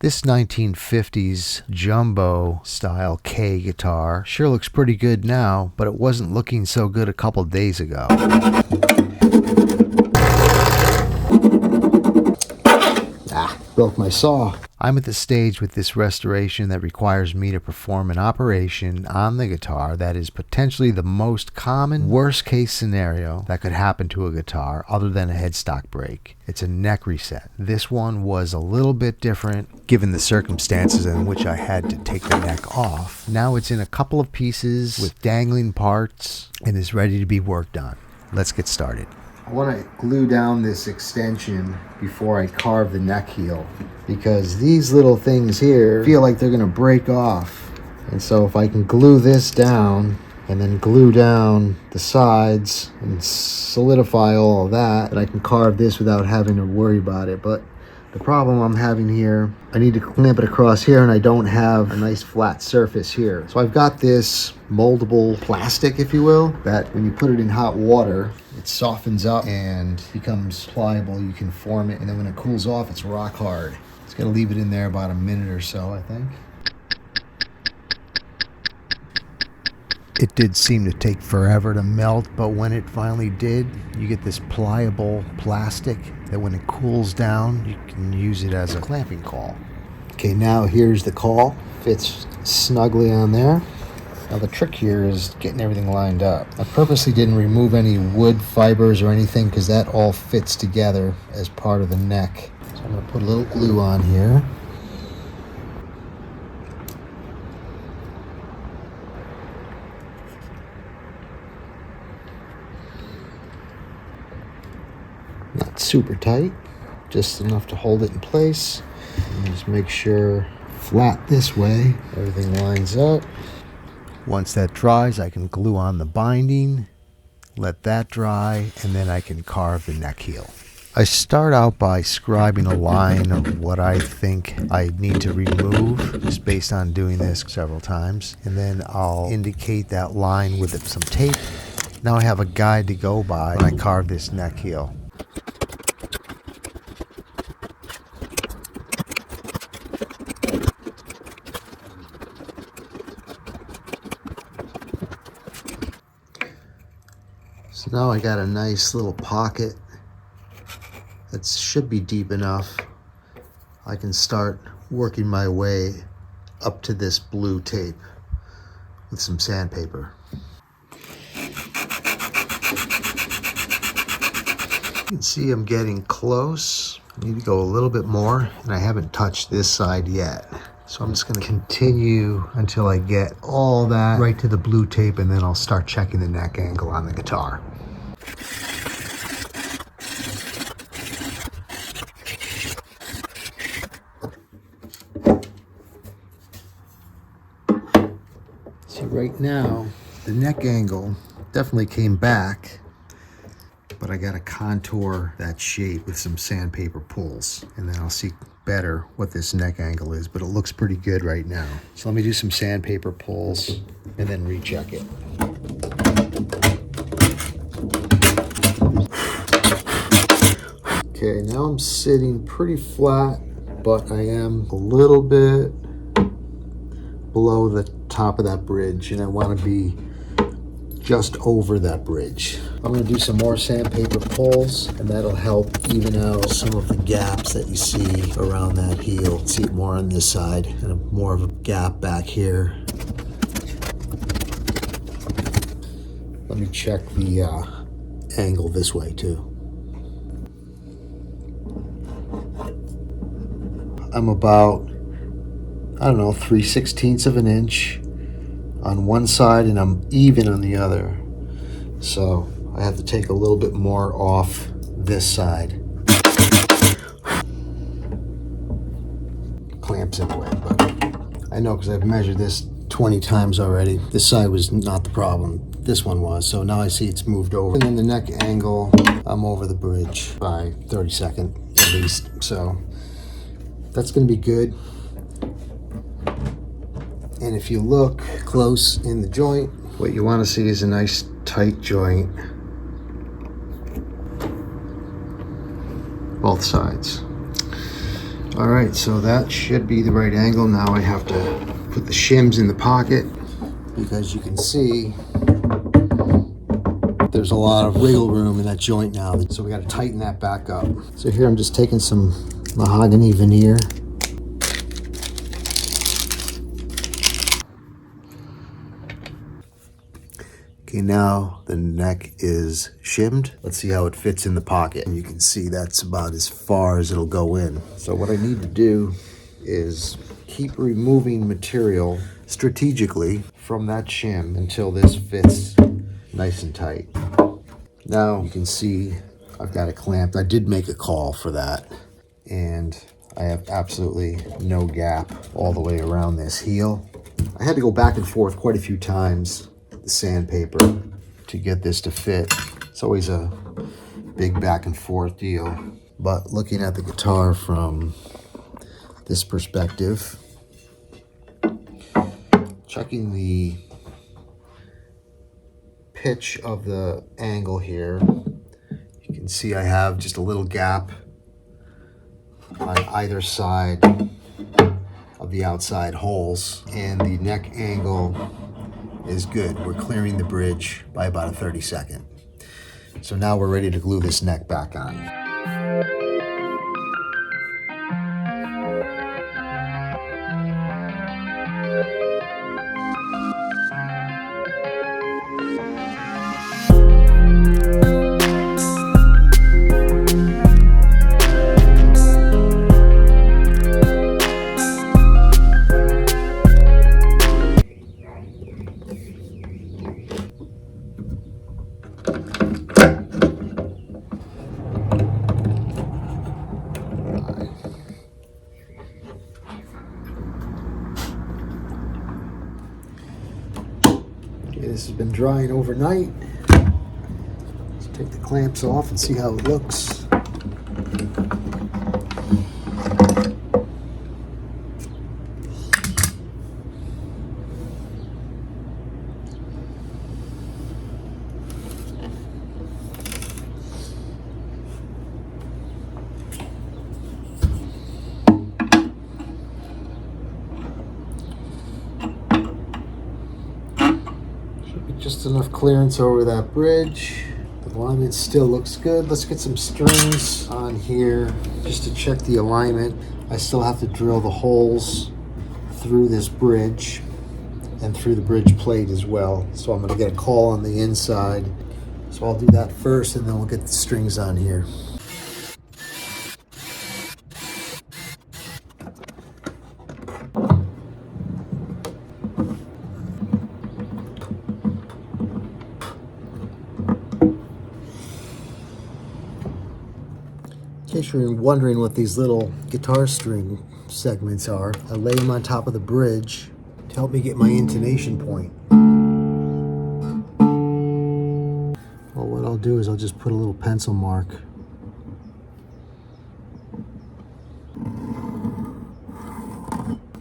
This 1950s jumbo style K guitar sure looks pretty good now, but it wasn't looking so good a couple days ago. Broke my saw. I'm at the stage with this restoration that requires me to perform an operation on the guitar that is potentially the most common worst case scenario that could happen to a guitar other than a headstock break. It's a neck reset. This one was a little bit different given the circumstances in which I had to take the neck off. Now it's in a couple of pieces with dangling parts and is ready to be worked on. Let's get started. I want to glue down this extension before I carve the neck heel because these little things here feel like they're going to break off. And so if I can glue this down and then glue down the sides and solidify all of that, then I can carve this without having to worry about it. But the problem I'm having here, I need to clamp it across here and I don't have a nice flat surface here. So I've got this moldable plastic, if you will, that when you put it in hot water, it softens up and becomes pliable. You can form it, and then when it cools off, it's rock hard. It's gonna leave it in there about a minute or so, I think. It did seem to take forever to melt, but when it finally did, you get this pliable plastic that when it cools down, you can use it as a clamping caul. Okay, now here's the caul. Fits snugly on there. Now the trick here is getting everything lined up. I purposely didn't remove any wood fibers or anything because that all fits together as part of the neck. So I'm going to put a little glue on here. Not super tight, just enough to hold it in place. And just make sure flat this way, everything lines up. Once that dries, I can glue on the binding, let that dry, and then I can carve the neck heel. I start out by scribing a line of what I think I need to remove, just based on doing this several times. And then I'll indicate that line with some tape. Now I have a guide to go by when I carve this neck heel. So now I got a nice little pocket that should be deep enough. I can start working my way up to this blue tape with some sandpaper. You can see I'm getting close. I need to go a little bit more, and I haven't touched this side yet. So I'm just going to continue until I get all that right to the blue tape, and then I'll start checking the neck angle on the guitar. See, right now, the neck angle definitely came back, but I got to contour that shape with some sandpaper pulls, and then I'll see better what this neck angle is, but it looks pretty good right now. So let me do some sandpaper pulls and then recheck it. Okay, now I'm sitting pretty flat, but I am a little bit below the top of that bridge, and I want to be just over that bridge. I'm going to do some more sandpaper pulls, and that'll help even out some of the gaps that you see around that heel. See it more on this side and more of a gap back here. Let me check the angle this way too. I'm about, I don't know, 3/16 of an inch on one side, and I'm even on the other. So I have to take a little bit more off this side. Clamps in the way, but I know because I've measured this 20 times already. This side was not the problem. This one was. So now I see it's moved over. And then the neck angle, I'm over the bridge by 32nd at least. So that's going to be good. And if you look close in the joint, what you want to see is a nice tight joint. Both sides. All right, so that should be the right angle. Now I have to put the shims in the pocket because you can see there's a lot of wiggle room in that joint now. So we got to tighten that back up. So here I'm just taking some mahogany veneer. Okay, now the neck is shimmed. Let's see how it fits in the pocket. And you can see that's about as far as it'll go in. So what I need to do is keep removing material strategically from that shim until this fits nice and tight. Now you can see I've got it clamped. I did make a call for that, and I have absolutely no gap all the way around this heel. I had to go back and forth quite a few times with the sandpaper to get this to fit. It's always a big back and forth deal. But looking at the guitar from this perspective, checking the pitch of the angle here, you can see I have just a little gap on either side of the outside holes, and the neck angle is good. We're clearing the bridge by about a 32nd. So now we're ready to glue this neck back on. This has been drying overnight. Let's take the clamps off and see how it looks. Just enough clearance over that bridge. The alignment still looks good. Let's get some strings on here just to check the alignment. I still have to drill the holes through this bridge and through the bridge plate as well. So I'm going to get a call on the inside. So I'll do that first, and then we'll get the strings on here. In case you're wondering what these little guitar string segments are, I lay them on top of the bridge to help me get my intonation point. Well, what I'll do is I'll just put a little pencil mark.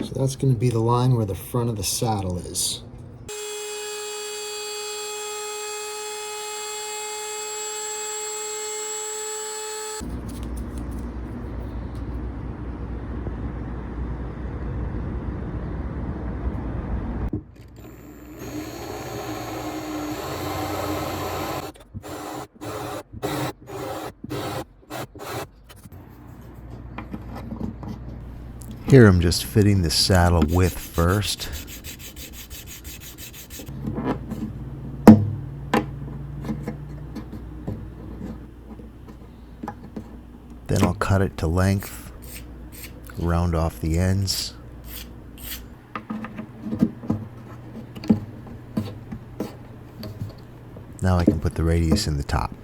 So that's going to be the line where the front of the saddle is. Here I'm just fitting the saddle width first. Then I'll cut it to length, round off the ends. Now I can put the radius in the top.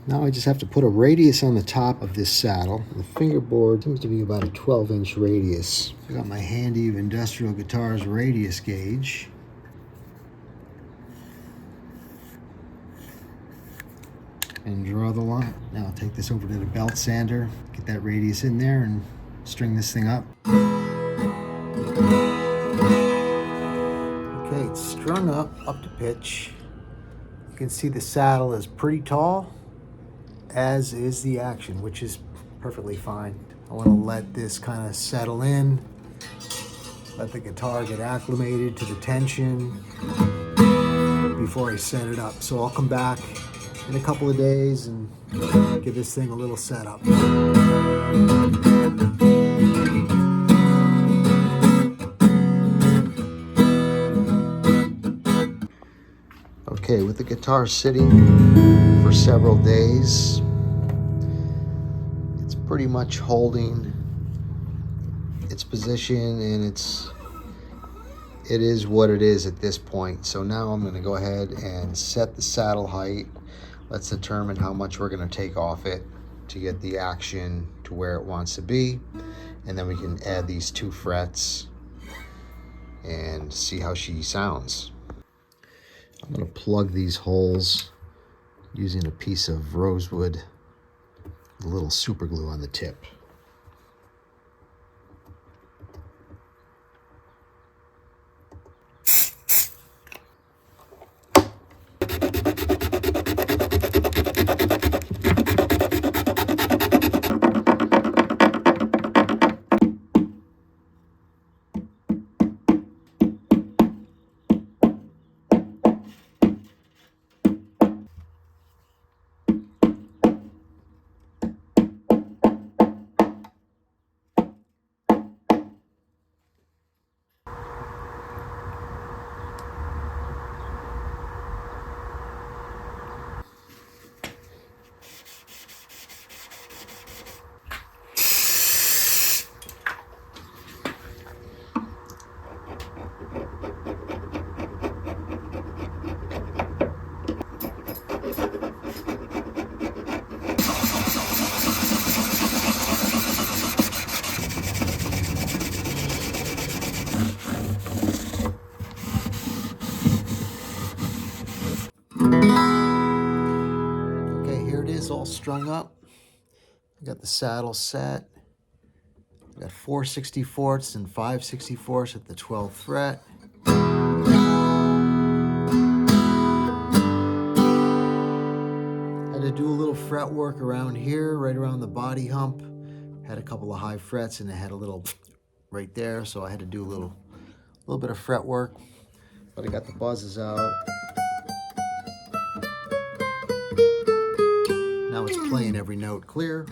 Now I just have to put a radius on the top of this saddle. The fingerboard seems to be about a 12-inch radius. I got my handy Industrial Guitars radius gauge. And draw the line. Now I'll take this over to the belt sander, get that radius in there, and string this thing up. Okay, it's strung up to pitch. You can see the saddle is pretty tall as is the action, which is perfectly fine. I want to let this kind of settle in, let the guitar get acclimated to the tension before I set it up. So I'll come back in a couple of days and give this thing a little setup. Okay, with the guitar sitting for several days, it's pretty much holding its position, and it is what it is at this point. So now I'm going to go ahead and set the saddle height. Let's determine how much we're going to take off it to get the action to where it wants to be, and then we can add these 2 frets and see how she sounds. I'm going to plug these holes using a piece of rosewood with a little super glue on the tip. All strung up. I got the saddle set. I got 4 64ths and 5 64ths at the 12th fret. Had to do a little fret work around here, right around the body hump. Had a couple of high frets and it had a little right there, so I had to do a little bit of fret work. But I got the buzzes out. Now it's playing every note clear.